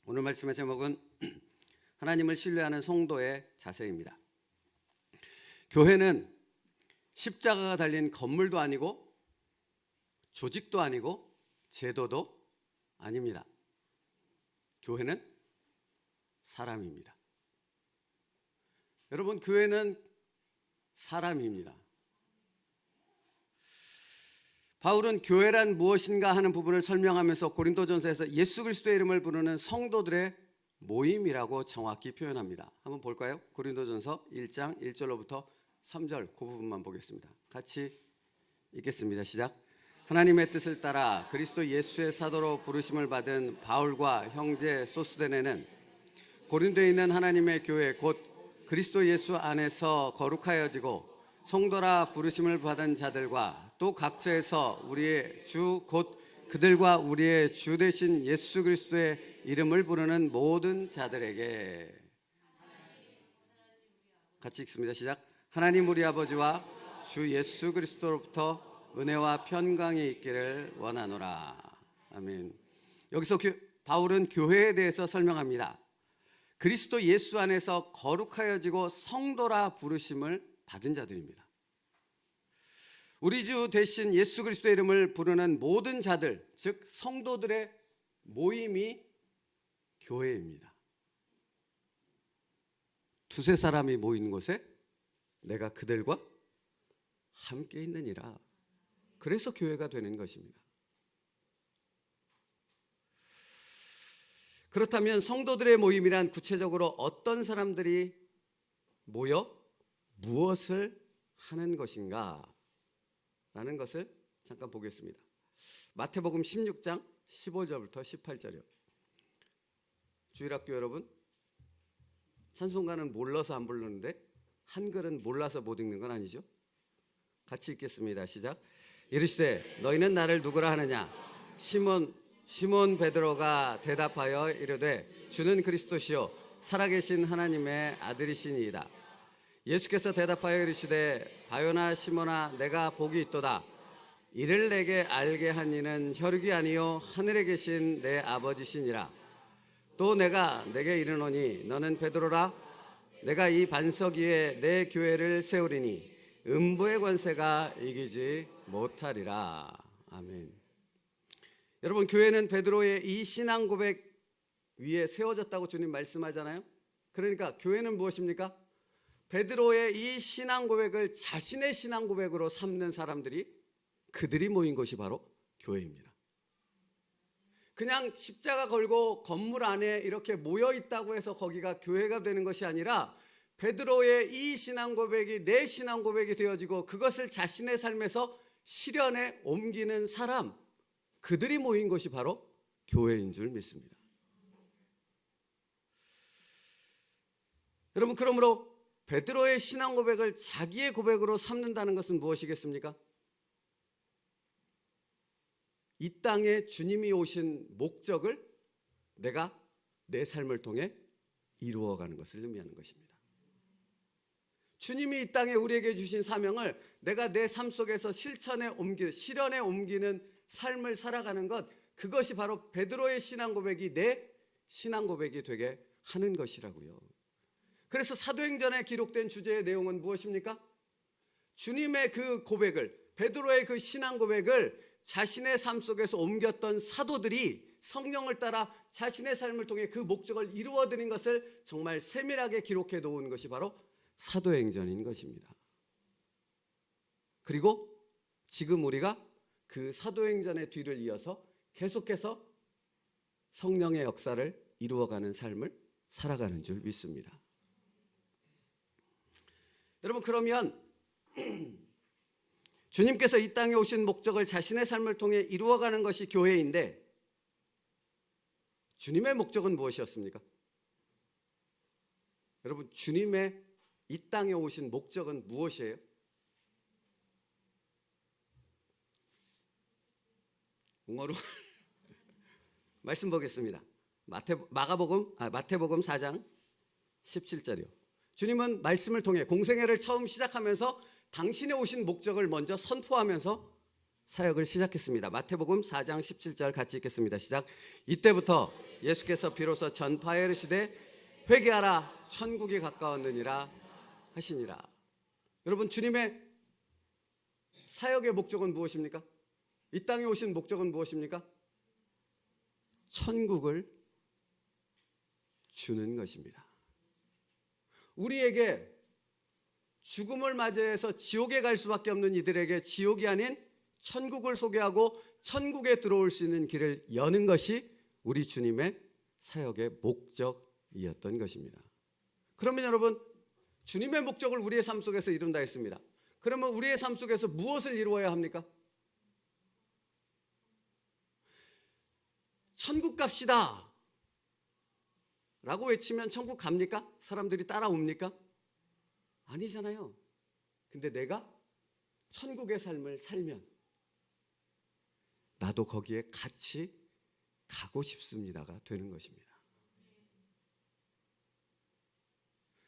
오늘 말씀의 제목은 하나님을 신뢰하는 성도의 자세입니다. 교회는 십자가가 달린 건물도 아니고 조직도 아니고 제도도 아닙니다. 교회는 사람입니다. 여러분, 교회는 사람입니다. 바울은 교회란 무엇인가 하는 부분을 설명하면서 고린도전서에서 예수 그리스도의 이름을 부르는 성도들의 모임이라고 정확히 표현합니다. 한번 볼까요? 고린도전서 1장 1절로부터 3절 그 부분만 보겠습니다. 같이 읽겠습니다. 시작. 하나님의 뜻을 따라 그리스도 예수의 사도로 부르심을 받은 바울과 형제 소스데네는 고린도에 있는 하나님의 교회 곧 그리스도 예수 안에서 거룩하여지고 성도라 부르심을 받은 자들과 또 각처에서 우리의 주 곧 그들과 우리의 주 되신 예수 그리스도의 이름을 부르는 모든 자들에게 같이 읽습니다. 시작. 하나님 우리 아버지와 주 예수 그리스도로부터 은혜와 평강이 있기를 원하노라. 아멘. 여기서 바울은 교회에 대해서 설명합니다. 그리스도 예수 안에서 거룩하여지고 성도라 부르심을 받은 자들입니다. 우리 주 되신 예수 그리스도의 이름을 부르는 모든 자들, 즉 성도들의 모임이 교회입니다. 두세 사람이 모이는 곳에 내가 그들과 함께 있느니라. 그래서 교회가 되는 것입니다. 그렇다면 성도들의 모임이란 구체적으로 어떤 사람들이 모여 무엇을 하는 것인가? 라는 것을 잠깐 보겠습니다. 마태복음 16장 15절부터 18절이요. 주일학교 여러분, 찬송가는 몰라서 안 부르는데 한글은 몰라서 못 읽는 건 아니죠? 같이 읽겠습니다. 시작. 이르시되 너희는 나를 누구라 하느냐? 시몬 베드로가 대답하여 이르되 주는 그리스도시요 살아계신 하나님의 아들이시니이다. 예수께서 대답하여 이르시되 바요나 시몬아 내가 복이 있도다. 이를 내게 알게 한 이는 혈육이 아니요 하늘에 계신 내 아버지시니라. 또 내가 내게 이르노니 너는 베드로라. 내가 이 반석 위에 내 교회를 세우리니 음부의 권세가 이기지 못하리라. 아멘. 여러분, 교회는 베드로의 이 신앙 고백 위에 세워졌다고 주님 말씀하잖아요. 그러니까 교회는 무엇입니까? 베드로의 이 신앙 고백을 자신의 신앙 고백으로 삼는 사람들이 그들이 모인 것이 바로 교회입니다. 그냥 십자가 걸고 건물 안에 이렇게 모여 있다고 해서 거기가 교회가 되는 것이 아니라 베드로의 이 신앙 고백이 내 신앙 고백이 되어지고 그것을 자신의 삶에서 실현에 옮기는 사람, 그들이 모인 것이 바로 교회인 줄 믿습니다. 여러분, 그러므로 베드로의 신앙 고백을 자기의 고백으로 삼는다는 것은 무엇이겠습니까? 이 땅에 주님이 오신 목적을 내가 내 삶을 통해 이루어가는 것을 의미하는 것입니다. 주님이 이 땅에 우리에게 주신 사명을 내가 내 삶 속에서 실현에 옮기는 삶을 살아가는 것, 그것이 바로 베드로의 신앙 고백이 내 신앙 고백이 되게 하는 것이라고요. 그래서 사도행전에 기록된 주제의 내용은 무엇입니까? 주님의 그 고백을, 베드로의 그 신앙 고백을 자신의 삶 속에서 옮겼던 사도들이 성령을 따라 자신의 삶을 통해 그 목적을 이루어드린 것을 정말 세밀하게 기록해 놓은 것이 바로 사도행전인 것입니다. 그리고 지금 우리가 그 사도행전의 뒤를 이어서 계속해서 성령의 역사를 이루어가는 삶을 살아가는 줄 믿습니다. 여러분, 그러면 주님께서 이 땅에 오신 목적을 자신의 삶을 통해 이루어가는 것이 교회인데 주님의 목적은 무엇이었습니까? 여러분, 주님의 이 땅에 오신 목적은 무엇이에요? 웅어로 말씀 보겠습니다. 마태복음 4장 17절이요. 주님은 말씀을 통해 공생애를 처음 시작하면서 당신의 오신 목적을 먼저 선포하면서 사역을 시작했습니다. 마태복음 4장 17절 같이 읽겠습니다. 시작. 이때부터 예수께서 비로소 전파에 이르시되 회개하라 천국이 가까웠느니라 하시니라. 여러분, 주님의 사역의 목적은 무엇입니까? 이 땅에 오신 목적은 무엇입니까? 천국을 주는 것입니다. 우리에게 죽음을 맞이해서 지옥에 갈 수밖에 없는 이들에게 지옥이 아닌 천국을 소개하고 천국에 들어올 수 있는 길을 여는 것이 우리 주님의 사역의 목적이었던 것입니다. 그러면 여러분, 주님의 목적을 우리의 삶 속에서 이룬다 했습니다. 그러면 우리의 삶 속에서 무엇을 이루어야 합니까? 천국 갑시다 라고 외치면 천국 갑니까? 사람들이 따라옵니까? 아니잖아요. 근데 내가 천국의 삶을 살면 나도 거기에 같이 가고 싶습니다가 되는 것입니다.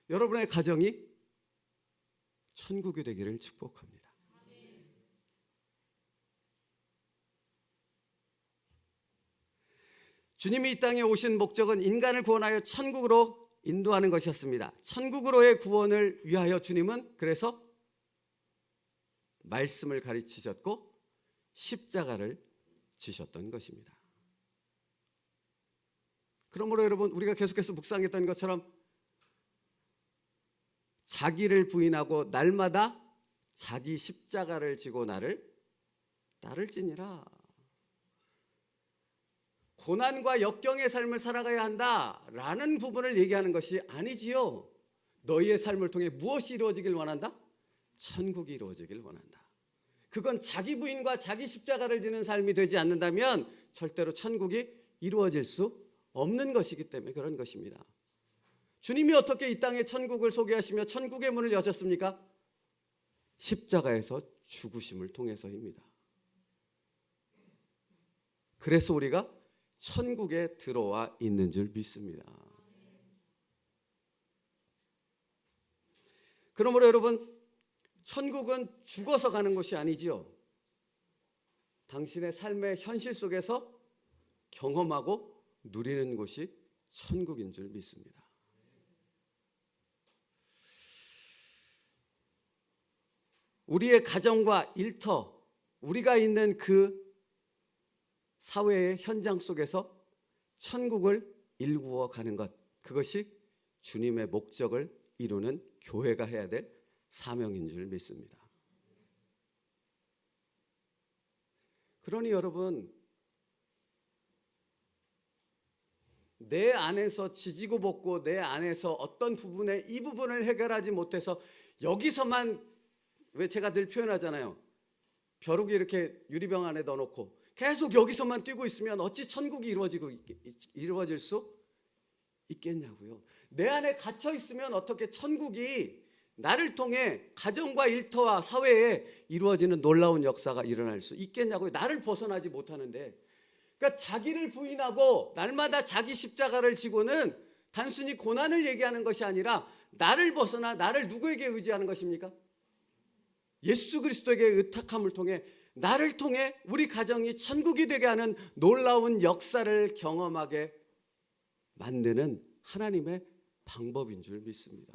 여러분의 가정이 천국이 되기를 축복합니다. 주님이 이 땅에 오신 목적은 인간을 구원하여 천국으로 인도하는 것이었습니다. 천국으로의 구원을 위하여 주님은 그래서 말씀을 가르치셨고 십자가를 지셨던 것입니다. 그러므로 여러분, 우리가 계속해서 묵상했던 것처럼 자기를 부인하고 날마다 자기 십자가를 지고 나를 따를지니라. 고난과 역경의 삶을 살아가야 한다라는 부분을 얘기하는 것이 아니지요. 너희의 삶을 통해 무엇이 이루어지길 원한다? 천국이 이루어지길 원한다. 그건 자기 부인과 자기 십자가를 지는 삶이 되지 않는다면 절대로 천국이 이루어질 수 없는 것이기 때문에 그런 것입니다. 주님이 어떻게 이 땅에 천국을 소개하시며 천국의 문을 여셨습니까? 십자가에서 죽으심을 통해서입니다. 그래서 우리가 천국에 들어와 있는 줄 믿습니다. 그러므로 여러분, 천국은 죽어서 가는 것이 아니지요. 당신의 삶의 현실 속에서 경험하고 누리는 곳이 천국인 줄 믿습니다. 우리의 가정과 일터, 우리가 있는 그 사회의 현장 속에서 천국을 일구어 가는 것, 그것이 주님의 목적을 이루는 교회가 해야 될 사명인 줄 믿습니다. 그러니 여러분, 내 안에서 지지고 볶고 내 안에서 어떤 부분에 이 부분을 해결하지 못해서 여기서만, 왜 제가 늘 표현하잖아요. 벼룩이 이렇게 유리병 안에 넣어놓고 계속 여기서만 뛰고 있으면 어찌 천국이 이루어질 수 있겠냐고요. 내 안에 갇혀 있으면 어떻게 천국이 나를 통해 가정과 일터와 사회에 이루어지는 놀라운 역사가 일어날 수 있겠냐고요. 나를 벗어나지 못하는데. 그러니까 자기를 부인하고 날마다 자기 십자가를 지고는 단순히 고난을 얘기하는 것이 아니라 나를 벗어나 나를 누구에게 의지하는 것입니까? 예수 그리스도에게 의탁함을 통해 나를 통해 우리 가정이 천국이 되게 하는 놀라운 역사를 경험하게 만드는 하나님의 방법인 줄 믿습니다.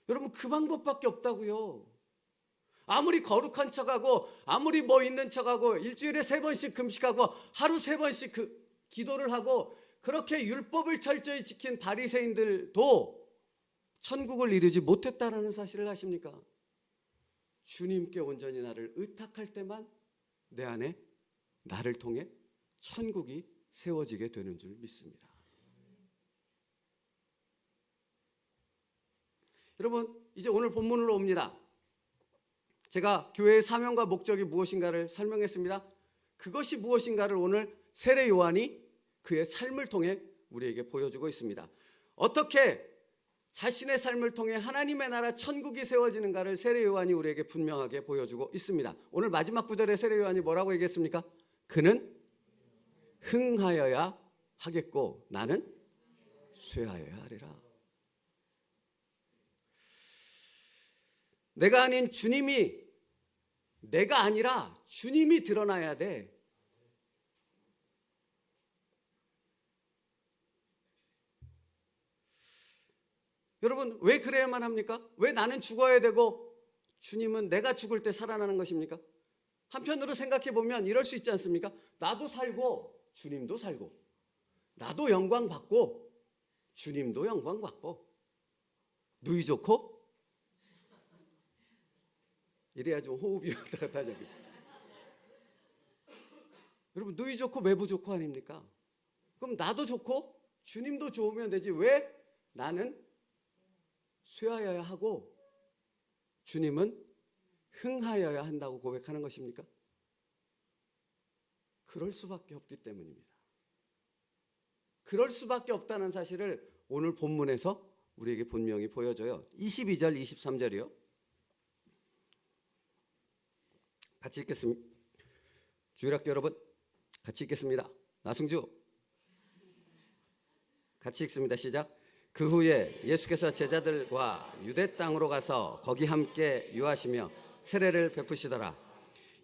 여러분, 그 방법밖에 없다고요. 아무리 거룩한 척하고 아무리 뭐 있는 척하고 일주일에 3번씩 금식하고 하루 3번씩 기도를 하고 그렇게 율법을 철저히 지킨 바리새인들도 천국을 이루지 못했다라는 사실을 아십니까? 주님께 온전히 나를 의탁할 때만 내 안에 나를 통해 천국이 세워지게 되는 줄 믿습니다. 여러분, 이제 오늘 본문으로 옵니다. 제가 교회의 사명과 목적이 무엇인가를 설명했습니다. 그것이 무엇인가를 오늘 세례 요한이 그의 삶을 통해 우리에게 보여주고 있습니다. 어떻게 자신의 삶을 통해 하나님의 나라 천국이 세워지는가를 세례 요한이 우리에게 분명하게 보여주고 있습니다. 오늘 마지막 구절에 세례 요한이 뭐라고 얘기했습니까? 그는 흥하여야 하겠고 나는 쇠하여야 하리라. 내가 아닌 주님이 내가 아니라 주님이 드러나야 돼. 여러분, 왜 그래야만 합니까? 왜 나는 죽어야 되고 주님은 내가 죽을 때 살아나는 것입니까? 한편으로 생각해 보면 이럴 수 있지 않습니까? 나도 살고 주님도 살고, 나도 영광 받고 주님도 영광 받고, 누이 좋고? 이래야 좀 호흡이 왔다 갔다 하죠. 여러분, 누이 좋고 매부 좋고 아닙니까? 그럼 나도 좋고 주님도 좋으면 되지, 왜 나는 쇠하여야 하고 주님은 흥하여야 한다고 고백하는 것입니까? 그럴 수밖에 없기 때문입니다. 그럴 수밖에 없다는 사실을 오늘 본문에서 우리에게 분명히 보여줘요. 22절, 23절이요. 같이 읽겠습니다. 주일학교 여러분, 같이 읽겠습니다. 나승주, 같이 읽습니다. 시작. 그 후에 예수께서 제자들과 유대 땅으로 가서 거기 함께 유하시며 세례를 베푸시더라.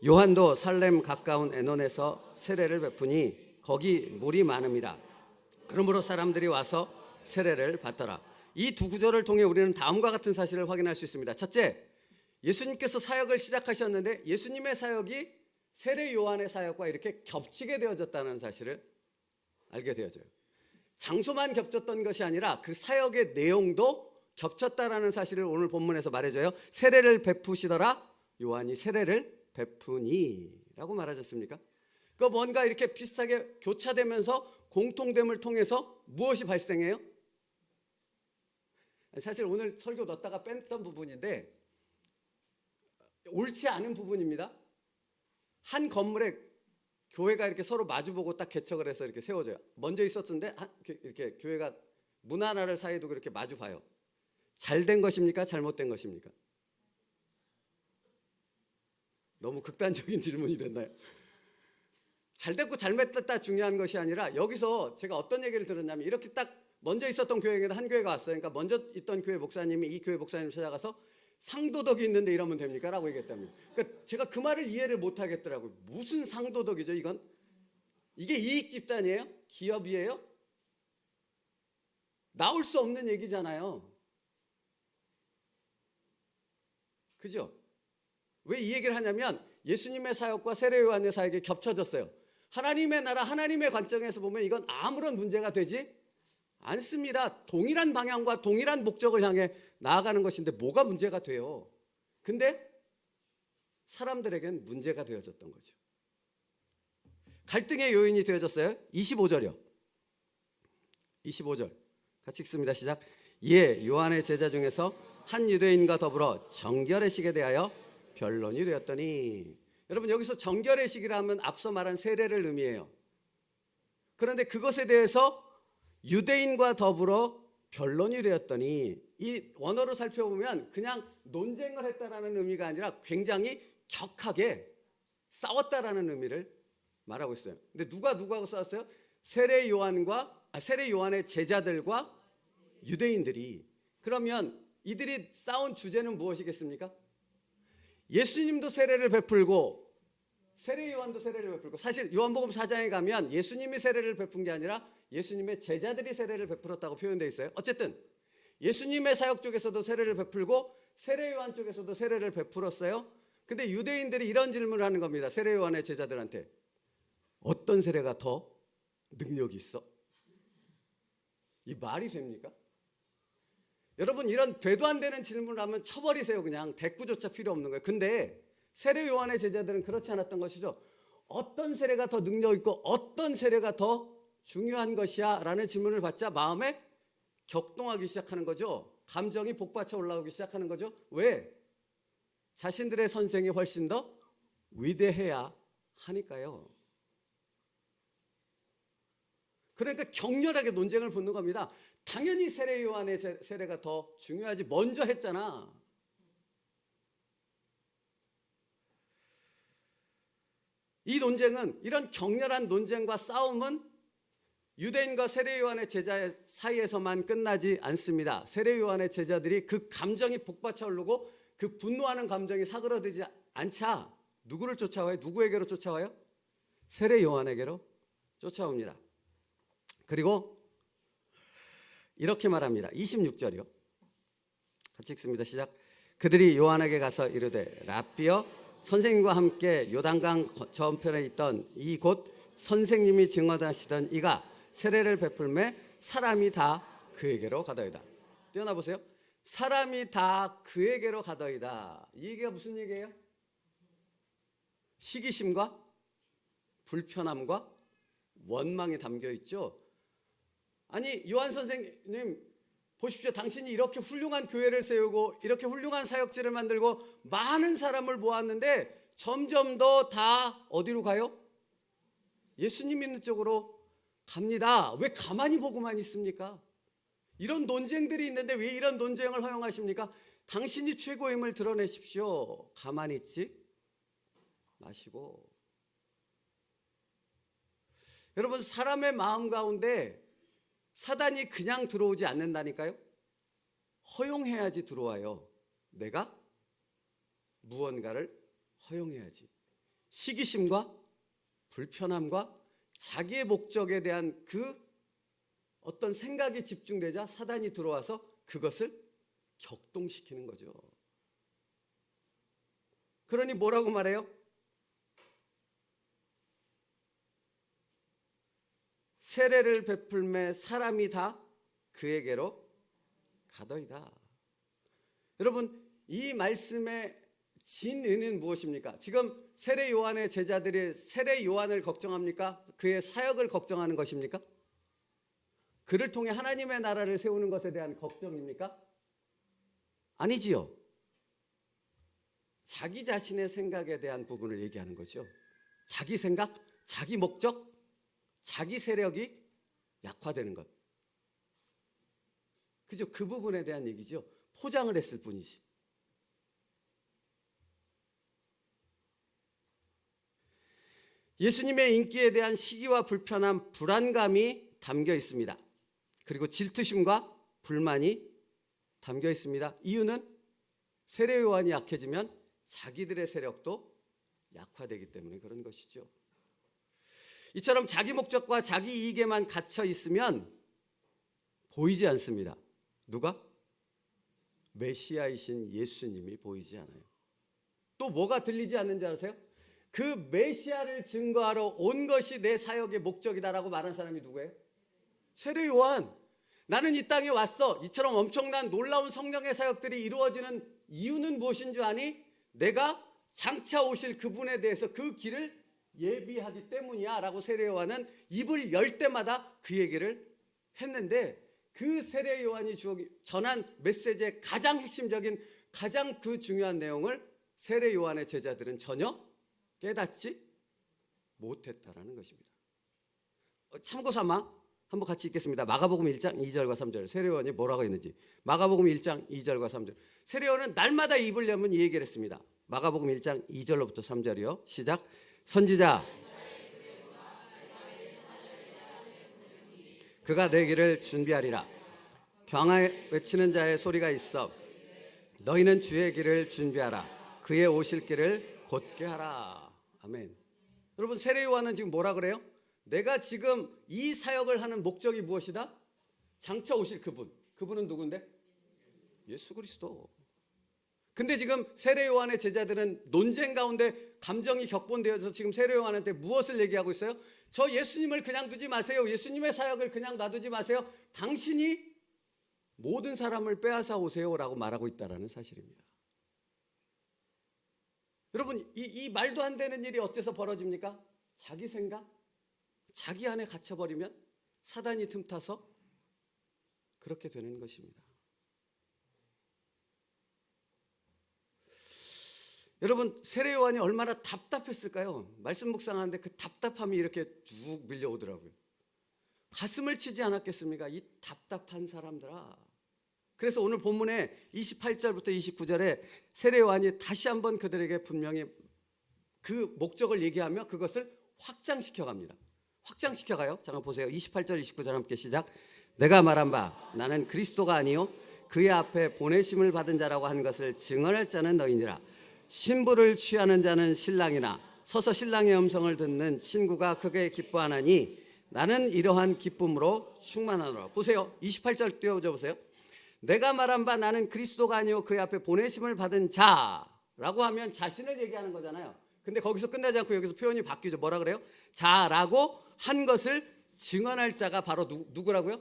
요한도 살렘 가까운 에논에서 세례를 베푸니 거기 물이 많음이라. 그러므로 사람들이 와서 세례를 받더라. 이 두 구절을 통해 우리는 다음과 같은 사실을 확인할 수 있습니다. 첫째, 예수님께서 사역을 시작하셨는데 예수님의 사역이 세례 요한의 사역과 이렇게 겹치게 되어졌다는 사실을 알게 되어져요. 장소만 겹쳤던 것이 아니라 그 사역의 내용도 겹쳤다라는 사실을 오늘 본문에서 말해줘요. 세례를 베푸시더라. 요한이 세례를 베푸니 라고 말하셨습니까? 그 뭔가 이렇게 비슷하게 교차되면서 공통됨을 통해서 무엇이 발생해요? 사실 오늘 설교 넣었다가 뺐던 부분인데 옳지 않은 부분입니다. 한 건물에 교회가 이렇게 서로 마주보고 딱 개척을 해서 이렇게 세워져요. 먼저 있었는데 이렇게 교회가 문 하나를 사이에 두고 이렇게 마주 봐요. 잘된 것입니까? 잘못된 것입니까? 너무 극단적인 질문이 됐나요? 잘됐고 잘못됐다 중요한 것이 아니라, 여기서 제가 어떤 얘기를 들었냐면, 이렇게 딱 먼저 있었던 교회에도 한 교회가 왔어요. 그러니까 먼저 있던 교회 목사님이 이 교회 목사님을 찾아가서 상도덕이 있는데 이러면 됩니까? 라고 얘기했답니다. 그러니까 제가 그 말을 이해를 못 하겠더라고요. 무슨 상도덕이죠 이건? 이게 이익 집단이에요? 기업이에요? 나올 수 없는 얘기잖아요. 그죠? 왜 이 얘기를 하냐면 예수님의 사역과 세례 요한의 사역이 겹쳐졌어요. 하나님의 나라, 하나님의 관점에서 보면 이건 아무런 문제가 되지 않습니다. 동일한 방향과 동일한 목적을 향해 나아가는 것인데 뭐가 문제가 돼요? 근데 사람들에겐 문제가 되어졌던 거죠. 갈등의 요인이 되어졌어요. 25절이요. 25절 같이 읽습니다. 시작. 예, 요한의 제자 중에서 한 유대인과 더불어 정결의식에 대하여 변론이 되었더니, 여러분 여기서 정결의식이라 하면 앞서 말한 세례를 의미해요. 그런데 그것에 대해서 유대인과 더불어 변론이 되었더니, 이 원어로 살펴보면 그냥 논쟁을 했다라는 의미가 아니라 굉장히 격하게 싸웠다라는 의미를 말하고 있어요. 근데 누가 싸웠어요? 세례 요한의 제자들과 유대인들이. 그러면 이들이 싸운 주제는 무엇이겠습니까? 예수님도 세례를 베풀고 세례 요한도 세례를 베풀고, 사실 요한복음 4장에 가면 예수님이 세례를 베푼 게 아니라 예수님의 제자들이 세례를 베풀었다고 표현되어 있어요. 어쨌든 예수님의 사역 쪽에서도 세례를 베풀고 세례 요한 쪽에서도 세례를 베풀었어요. 근데 유대인들이 이런 질문을 하는 겁니다. 세례 요한의 제자들한테 어떤 세례가 더 능력이 있어? 이 말이 됩니까? 여러분, 이런 되도 안 되는 질문을 하면 쳐버리세요. 그냥 대꾸조차 필요 없는 거예요. 근데 세례 요한의 제자들은 그렇지 않았던 것이죠. 어떤 세례가 더 능력 있고 어떤 세례가 더 중요한 것이야? 라는 질문을 받자 마음에 격동하기 시작하는 거죠. 감정이 복받쳐 올라오기 시작하는 거죠. 왜? 자신들의 선생이 훨씬 더 위대해야 하니까요. 그러니까 격렬하게 논쟁을 붙는 겁니다. 당연히 세례 요한의 세례가 더 중요하지, 먼저 했잖아. 이 논쟁은, 이런 격렬한 논쟁과 싸움은 유대인과 세례 요한의 제자 사이에서만 끝나지 않습니다. 세례 요한의 제자들이 그 감정이 북받쳐 오르고 그 분노하는 감정이 사그러들지 않자 누구를 쫓아와요? 누구에게로 쫓아와요? 세례 요한에게로 쫓아옵니다. 그리고 이렇게 말합니다. 26절이요. 같이 읽습니다. 시작. 그들이 요한에게 가서 이르되 랍비여, 선생님과 함께 요단강 저편에 있던 이 곧 선생님이 증언하시던 이가 세례를 베풀매 사람이 다 그에게로 가더이다. 뛰어나 보세요. 사람이 다 그에게로 가더이다. 이 얘기가 무슨 얘기예요? 시기심과 불편함과 원망이 담겨 있죠. 아니, 요한 선생님 보십시오. 당신이 이렇게 훌륭한 교회를 세우고 이렇게 훌륭한 사역지를 만들고 많은 사람을 모았는데 점점 더 다 어디로 가요? 예수님 있는 쪽으로 갑니다. 왜 가만히 보고만 있습니까? 이런 논쟁들이 있는데 왜 이런 논쟁을 허용하십니까? 당신이 최고임을 드러내십시오. 가만히 있지 마시고. 여러분, 사람의 마음 가운데 사단이 그냥 들어오지 않는다니까요. 허용해야지 들어와요. 내가 무언가를 허용해야지. 시기심과 불편함과 자기의 목적에 대한 그 어떤 생각이 집중되자 사단이 들어와서 그것을 격동시키는 거죠. 그러니 뭐라고 말해요? 세례를 베풀매 사람이 다 그에게로 가더이다. 여러분, 이 말씀의 진의는 무엇입니까? 지금 세례 요한의 제자들이 세례 요한을 걱정합니까? 그의 사역을 걱정하는 것입니까? 그를 통해 하나님의 나라를 세우는 것에 대한 걱정입니까? 아니지요. 자기 자신의 생각에 대한 부분을 얘기하는 거죠. 자기 생각, 자기 목적, 자기 세력이 약화되는 것. 그죠? 그 부분에 대한 얘기죠. 포장을 했을 뿐이지. 예수님의 인기에 대한 시기와 불편함, 불안감이 담겨 있습니다. 그리고 질투심과 불만이 담겨 있습니다. 이유는 세례 요한이 약해지면 자기들의 세력도 약화되기 때문에 그런 것이죠. 이처럼 자기 목적과 자기 이익에만 갇혀 있으면 보이지 않습니다. 누가? 메시아이신 예수님이 보이지 않아요. 또 뭐가 들리지 않는지 아세요? 그 메시아를 증거하러 온 것이 내 사역의 목적이다라고 말한 사람이 누구예요? 세례 요한. 나는 이 땅에 왔어. 이처럼 엄청난 놀라운 성령의 사역들이 이루어지는 이유는 무엇인 줄 아니? 내가 장차 오실 그분에 대해서 그 길을 예비하기 때문이야 라고 세례 요한은 입을 열 때마다 그 얘기를 했는데, 그 세례 요한이 전한 메시지의 가장 핵심적인, 가장 그 중요한 내용을 세례 요한의 제자들은 전혀 깨닫지 못했다라는 것입니다. 참고 삼아 한번 같이 읽겠습니다. 마가복음 1장 2절과 3절. 세례 요한이 뭐라고 했는지. 마가복음 1장 2절과 3절. 세례 요한은 날마다 입을 열면 이 얘기를 했습니다. 마가복음 1장 2절로부터 3절이요. 시작. 선지자, 그가 내 길을 준비하리라. 광야에 외치는 자의 소리가 있어 너희는 주의 길을 준비하라. 그의 오실 길을 곧게 하라. 아멘. 여러분, 세례 요한은 지금 뭐라 그래요? 내가 지금 이 사역을 하는 목적이 무엇이다? 장차 오실 그분. 그분은 누군데? 예수 그리스도. 근데 지금 세례 요한의 제자들은 논쟁 가운데 감정이 격분되어서 지금 세례 요한한테 무엇을 얘기하고 있어요? 저 예수님을 그냥 두지 마세요. 예수님의 사역을 그냥 놔두지 마세요. 당신이 모든 사람을 빼앗아 오세요라고 말하고 있다는 사실입니다. 여러분, 이 말도 안 되는 일이 어째서 벌어집니까? 자기 생각, 자기 안에 갇혀버리면 사단이 틈타서 그렇게 되는 것입니다. 여러분, 세례 요한이 얼마나 답답했을까요? 말씀 묵상하는데 그 답답함이 이렇게 쭉 밀려오더라고요. 가슴을 치지 않았겠습니까? 이 답답한 사람들아. 그래서 오늘 본문에 28절부터 29절에 세례 요한이 다시 한번 그들에게 분명히 그 목적을 얘기하며 그것을 확장시켜 갑니다. 확장시켜 가요. 잠깐 보세요. 28절 29절 함께 시작. 내가 말한 바 나는 그리스도가 아니요 그의 앞에 보내심을 받은 자라고 한 것을 증언할 자는 너희니라. 신부를 취하는 자는 신랑이나 서서 신랑의 음성을 듣는 친구가 크게 기뻐하나니 나는 이러한 기쁨으로 충만하노라. 보세요. 28절 띄워줘 보세요. 내가 말한 바 나는 그리스도가 아니요 그의 앞에 보내심을 받은 자라고 하면 자신을 얘기하는 거잖아요. 근데 거기서 끝나지 않고 여기서 표현이 바뀌죠. 뭐라 그래요? 자라고 한 것을 증언할 자가 바로 누구라고요?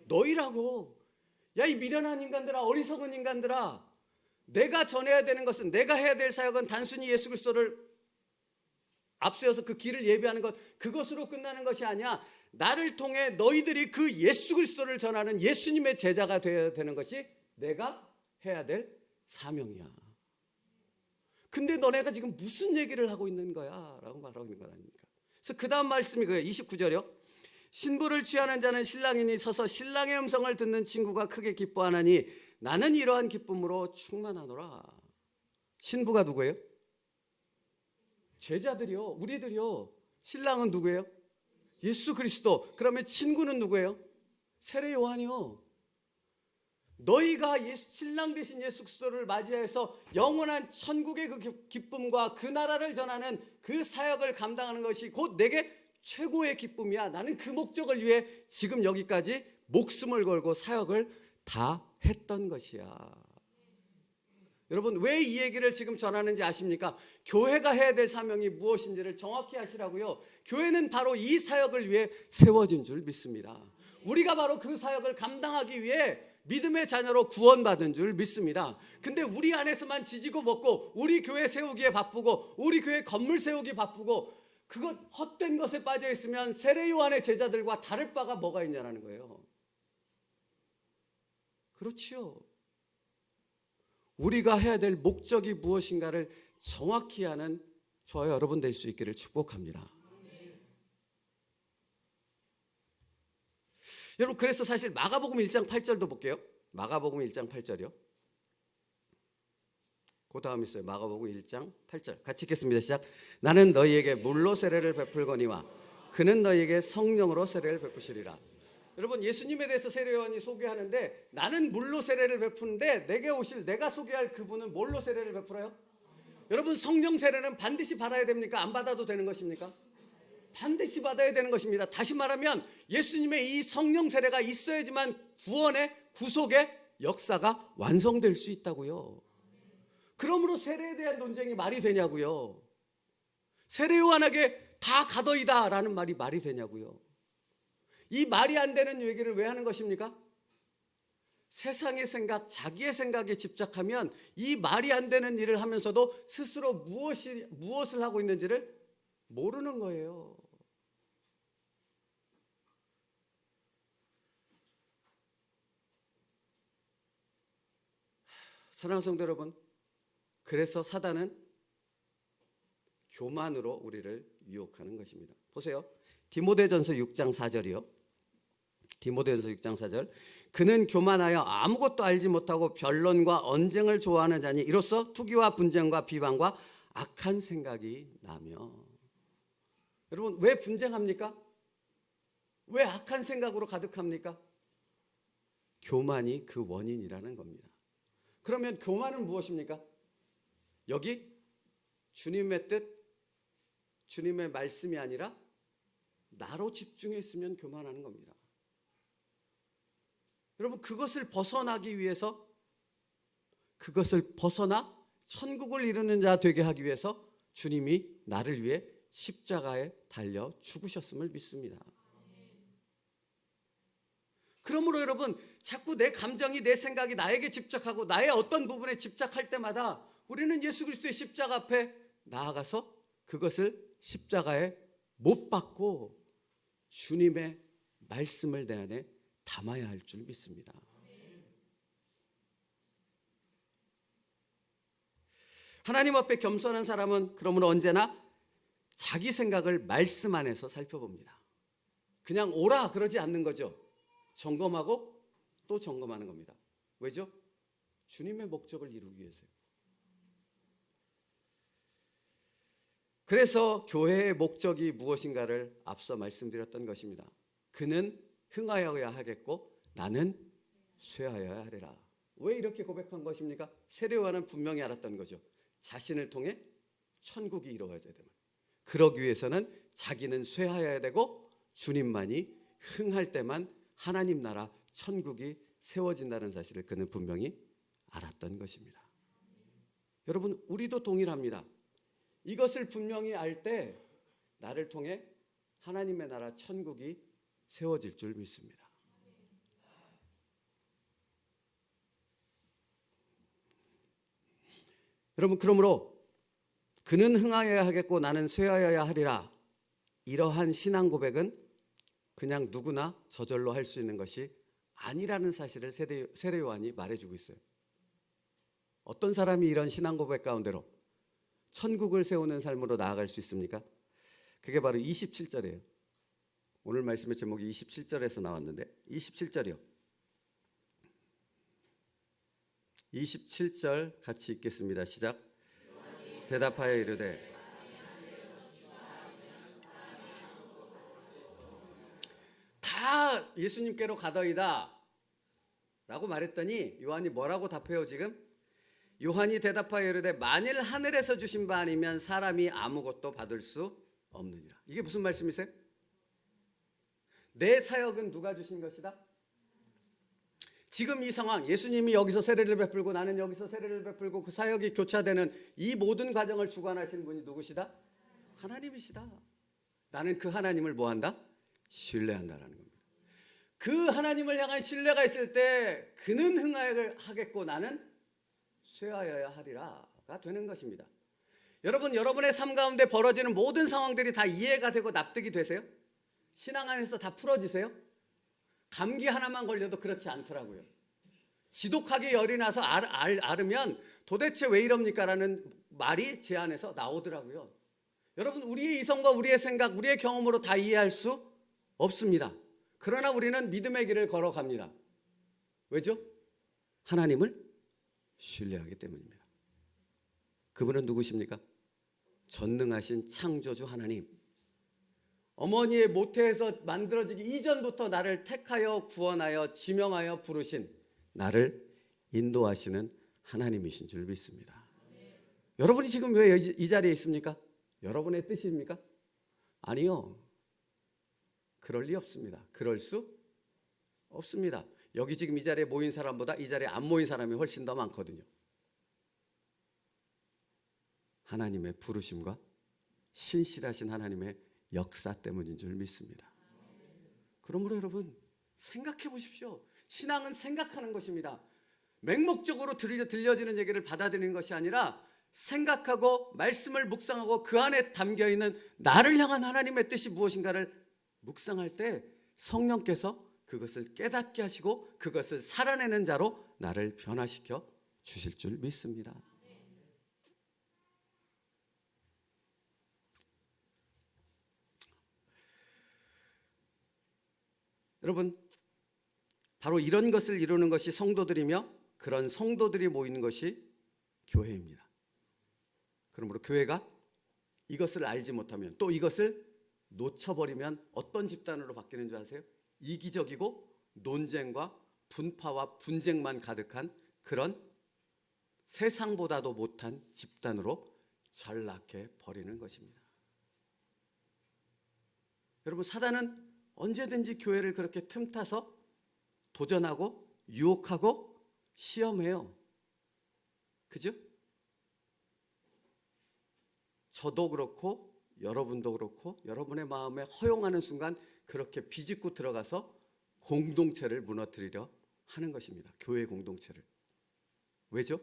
너희라고. 야, 이 미련한 인간들아, 어리석은 인간들아, 내가 전해야 되는 것은, 내가 해야 될 사역은 단순히 예수 그리스도를 앞세워서 그 길을 예비하는 것, 그것으로 끝나는 것이 아니야. 나를 통해 너희들이 그 예수 그리스도를 전하는 예수님의 제자가 되어야 되는 것이 내가 해야 될 사명이야. 근데 너네가 지금 무슨 얘기를 하고 있는 거야? 라고 말하고 있는 거 아닙니까? 그래서 그 다음 말씀이 그거예요. 29절이요. 신부를 취하는 자는 신랑이니 서서 신랑의 음성을 듣는 친구가 크게 기뻐하나니 나는 이러한 기쁨으로 충만하노라. 신부가 누구예요? 제자들이요. 우리들이요. 신랑은 누구예요? 예수 그리스도. 그러면 친구는 누구예요? 세례 요한이요. 너희가 신랑 되신 예수 그리스도를 맞이해서 영원한 천국의 그 기쁨과 그 나라를 전하는 그 사역을 감당하는 것이 곧 내게 최고의 기쁨이야. 나는 그 목적을 위해 지금 여기까지 목숨을 걸고 사역을 다 했던 것이야. 여러분, 왜 이 얘기를 지금 전하는지 아십니까? 교회가 해야 될 사명이 무엇인지를 정확히 아시라고요. 교회는 바로 이 사역을 위해 세워진 줄 믿습니다. 우리가 바로 그 사역을 감당하기 위해 믿음의 자녀로 구원받은 줄 믿습니다. 근데 우리 안에서만 지지고 먹고 우리 교회 세우기에 바쁘고 우리 교회 건물 세우기 바쁘고 그것 헛된 것에 빠져 있으면 세례 요한의 제자들과 다를 바가 뭐가 있냐라는 거예요. 그렇지요. 우리가 해야 될 목적이 무엇인가를 정확히 아는 저와 여러분 될 수 있기를 축복합니다. 여러분, 그래서 사실 마가복음 1장 8절도 볼게요. 마가복음 1장 8절이요. 그 다음 있어요. 마가복음 1장 8절 같이 읽겠습니다. 시작. 나는 너희에게 물로 세례를 베풀거니와 그는 너희에게 성령으로 세례를 베푸시리라. 여러분, 예수님에 대해서 세례 요한이 소개하는데 나는 물로 세례를 베푸는데 내게 오실 내가 소개할 그분은 뭘로 세례를 베풀어요? 여러분, 성령 세례는 반드시 받아야 됩니까? 안 받아도 되는 것입니까? 반드시 받아야 되는 것입니다. 다시 말하면 예수님의 이 성령 세례가 있어야지만 구원의 구속의 역사가 완성될 수 있다고요. 그러므로 세례에 대한 논쟁이 말이 되냐고요. 세례 요한에게 다 가더이다 라는 말이 말이 되냐고요. 이 말이 안 되는 얘기를 왜 하는 것입니까? 세상의 생각, 자기의 생각에 집착하면 이 말이 안 되는 일을 하면서도 스스로 무엇을 하고 있는지를 모르는 거예요. 사랑하는 성도 여러분, 그래서 사단은 교만으로 우리를 유혹하는 것입니다. 보세요. 디모데전서 6장 4절이요. 디모데전서 6장 4절. 그는 교만하여 아무것도 알지 못하고 변론과 언쟁을 좋아하는 자니 이로써 투기와 분쟁과 비방과 악한 생각이 나며. 여러분, 왜 분쟁합니까? 왜 악한 생각으로 가득합니까? 교만이 그 원인이라는 겁니다. 그러면 교만은 무엇입니까? 여기 주님의 뜻, 주님의 말씀이 아니라 나로 집중했으면 교만하는 겁니다. 여러분, 그것을 벗어나기 위해서, 그것을 벗어나 천국을 이루는 자 되게 하기 위해서 주님이 나를 위해 십자가에 달려 죽으셨음을 믿습니다. 그러므로 여러분, 자꾸 내 감정이, 내 생각이 나에게 집착하고 나의 어떤 부분에 집착할 때마다 우리는 예수 그리스도의 십자가 앞에 나아가서 그것을 십자가에 못 박고 주님의 말씀을 내 안에 담아야 할 줄 믿습니다. 하나님 앞에 겸손한 사람은 그러므로 언제나 자기 생각을 말씀 안에서 살펴봅니다. 그냥 오라 그러지 않는 거죠. 점검하고 또 점검하는 겁니다. 왜죠? 주님의 목적을 이루기 위해서요. 그래서 교회의 목적이 무엇인가를 앞서 말씀드렸던 것입니다. 그는 흥하여야 하겠고 나는 쇠하여야 하리라. 왜 이렇게 고백한 것입니까? 세례 요한은 분명히 알았던 거죠. 자신을 통해 천국이 이루어져야 됩니다. 그러기 위해서는 자기는 쇠하여야 되고 주님만이 흥할 때만 하나님 나라 천국이 세워진다는 사실을 그는 분명히 알았던 것입니다. 여러분, 우리도 동일합니다. 이것을 분명히 알 때 나를 통해 하나님의 나라 천국이 세워질 줄 믿습니다. 여러분, 그러므로 그는 흥하여야 하겠고 나는 쇠하여야 하리라, 이러한 신앙 고백은 그냥 누구나 저절로 할 수 있는 것이 아니라는 사실을 세례 요한이 말해주고 있어요. 어떤 사람이 이런 신앙 고백 가운데로 천국을 세우는 삶으로 나아갈 수 있습니까? 그게 바로 27절이에요. 오늘 말씀의 제목이 27절에서 나왔는데 27절이요. 27절 같이 읽겠습니다. 시작. 대답하여 이르되 다 예수님께로 가더이다 라고 말했더니 요한이 뭐라고 답해요 지금? 요한이 대답하여 이르되 만일 하늘에서 주신 바 아니면 사람이 아무것도 받을 수 없느니라. 이게 무슨 말씀이세요? 내 사역은 누가 주신 것이다? 지금 이 상황, 예수님이 여기서 세례를 베풀고 나는 여기서 세례를 베풀고 그 사역이 교차되는 이 모든 과정을 주관하시는 분이 누구시다? 하나님이시다. 나는 그 하나님을 뭐한다? 신뢰한다라는 겁니다. 그 하나님을 향한 신뢰가 있을 때 그는 흥하겠고 나는 쇠하여야 하리라가 되는 것입니다. 여러분, 여러분의 삶 가운데 벌어지는 모든 상황들이 다 이해가 되고 납득이 되세요? 신앙 안에서 다 풀어지세요? 감기 하나만 걸려도 그렇지 않더라고요. 지독하게 열이 나서 앓으면 도대체 왜 이럽니까? 라는 말이 제 안에서 나오더라고요. 여러분, 우리의 이성과 우리의 생각, 우리의 경험으로 다 이해할 수 없습니다. 그러나 우리는 믿음의 길을 걸어갑니다. 왜죠? 하나님을 신뢰하기 때문입니다. 그분은 누구십니까? 전능하신 창조주 하나님. 어머니의 모태에서 만들어지기 이전부터 나를 택하여 구원하여 지명하여 부르신, 나를 인도하시는 하나님이신 줄 믿습니다. 여러분이 지금 왜 이 자리에 있습니까? 여러분의 뜻입니까? 아니요. 그럴 리 없습니다. 그럴 수 없습니다. 여기 지금 이 자리에 모인 사람보다 이 자리에 안 모인 사람이 훨씬 더 많거든요. 하나님의 부르심과 신실하신 하나님의 역사 때문인 줄 믿습니다. 그러므로 여러분, 생각해 보십시오. 신앙은 생각하는 것입니다. 맹목적으로 들려지는 얘기를 받아들이는 것이 아니라 생각하고 말씀을 묵상하고 그 안에 담겨있는 나를 향한 하나님의 뜻이 무엇인가를 묵상할 때 성령께서 그것을 깨닫게 하시고 그것을 살아내는 자로 나를 변화시켜 주실 줄 믿습니다. 여러분, 바로 이런 것을 이루는 것이 성도들이며 그런 성도들이 모이는 것이 교회입니다. 그러므로 교회가 이것을 알지 못하면, 또 이것을 놓쳐버리면 어떤 집단으로 바뀌는 줄 아세요? 이기적이고 논쟁과 분파와 분쟁만 가득한 그런 세상보다도 못한 집단으로 전락해 버리는 것입니다. 여러분, 사단은 언제든지 교회를 그렇게 틈타서 도전하고 유혹하고 시험해요. 그죠? 저도 그렇고 여러분도 그렇고 여러분의 마음에 허용하는 순간 그렇게 비집고 들어가서 공동체를 무너뜨리려 하는 것입니다. 교회 공동체를. 왜죠?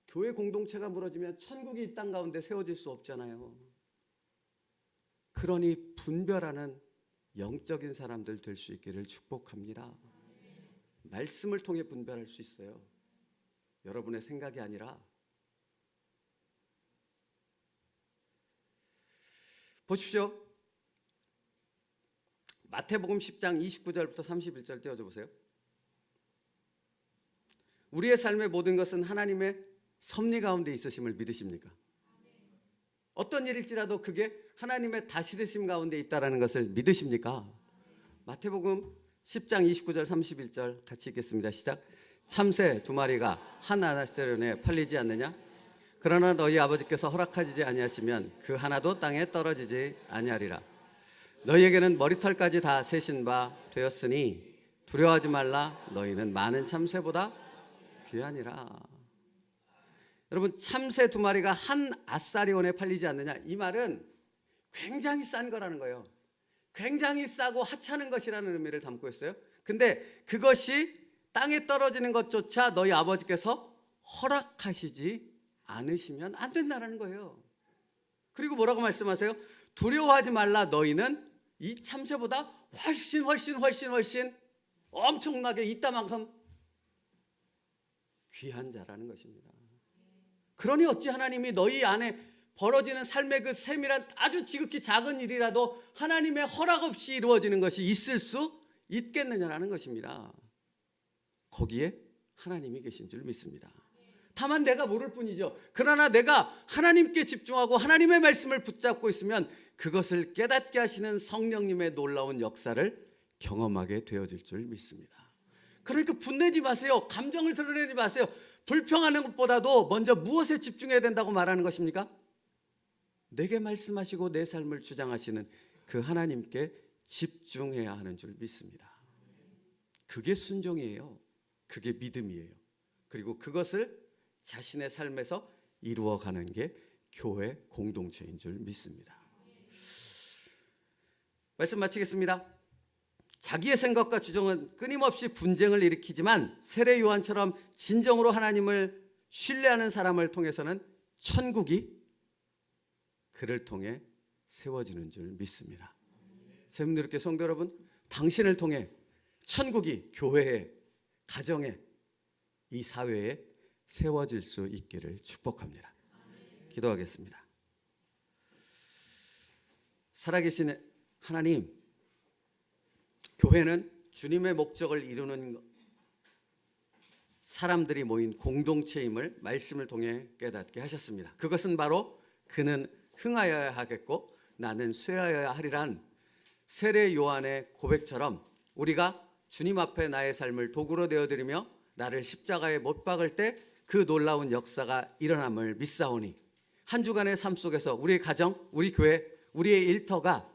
교회 공동체가 무너지면 천국이 이 땅 가운데 세워질 수 없잖아요. 그러니 분별하는 영적인 사람들 될 수 있기를 축복합니다. 말씀을 통해 분별할 수 있어요. 여러분의 생각이 아니라. 보십시오. 마태복음 10장 29절부터 31절 띄워줘 보세요. 우리의 삶의 모든 것은 하나님의 섭리 가운데 있으심을 믿으십니까? 어떤 일일지라도 그게 하나님의 다스리심 가운데 있다는 것을 믿으십니까? 마태복음 10장 29절 31절 같이 읽겠습니다. 시작. 참새 2마리가 한 아사리온에 팔리지 않느냐? 그러나 너희 아버지께서 허락하지 아니하시면 그 하나도 땅에 떨어지지 아니하리라. 너희에게는 머리털까지 다 세신 바 되었으니 두려워하지 말라. 너희는 많은 참새보다 귀하니라. 여러분, 참새 2마리가 한 아사리온에 팔리지 않느냐? 이 말은 굉장히 싼 거라는 거예요. 굉장히 싸고 하찮은 것이라는 의미를 담고 있어요. 근데 그것이 땅에 떨어지는 것조차 너희 아버지께서 허락하시지 않으시면 안 된다는 거예요. 그리고 뭐라고 말씀하세요? 두려워하지 말라. 너희는 이 참새보다 훨씬 엄청나게 이따만큼 귀한 자라는 것입니다. 그러니 어찌 하나님이 너희 안에 벌어지는 삶의 그 세밀한 아주 지극히 작은 일이라도 하나님의 허락 없이 이루어지는 것이 있을 수 있겠느냐라는 것입니다. 거기에 하나님이 계신 줄 믿습니다. 다만 내가 모를 뿐이죠. 그러나 내가 하나님께 집중하고 하나님의 말씀을 붙잡고 있으면 그것을 깨닫게 하시는 성령님의 놀라운 역사를 경험하게 되어질 줄 믿습니다. 그러니까 분내지 마세요. 감정을 드러내지 마세요. 불평하는 것보다도 먼저 무엇에 집중해야 된다고 말하는 것입니까? 내게 말씀하시고 내 삶을 주장하시는 그 하나님께 집중해야 하는 줄 믿습니다. 그게 순종이에요. 그게 믿음이에요. 그리고 그것을 자신의 삶에서 이루어가는 게 교회 공동체인 줄 믿습니다. 말씀 마치겠습니다. 자기의 생각과 주장은 끊임없이 분쟁을 일으키지만 세례 요한처럼 진정으로 하나님을 신뢰하는 사람을 통해서는 천국이 그를 통해 세워지는 줄 믿습니다. 세븐누리교회 성도 여러분, 당신을 통해 천국이 교회에, 가정에, 이 사회에 세워질 수 있기를 축복합니다. 기도하겠습니다. 살아계신 하나님, 교회는 주님의 목적을 이루는 사람들이 모인 공동체임을 말씀을 통해 깨닫게 하셨습니다. 그것은 바로 그는 흥하여야 하겠고 나는 쇠하여야 하리란 세례 요한의 고백처럼 우리가 주님 앞에 나의 삶을 도구로 내어드리며 나를 십자가에 못 박을 때 그 놀라운 역사가 일어남을 믿사오니 한 주간의 삶 속에서 우리의 가정, 우리 교회, 우리의 일터가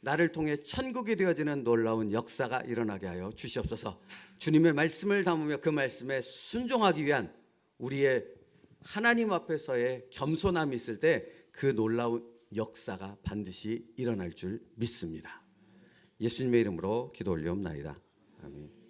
나를 통해 천국이 되어지는 놀라운 역사가 일어나게 하여 주시옵소서. 주님의 말씀을 담으며 그 말씀에 순종하기 위한 우리의 하나님 앞에서의 겸손함이 있을 때 그 놀라운 역사가 반드시 일어날 줄 믿습니다. 예수님의 이름으로 기도 올리옵나이다. 아멘.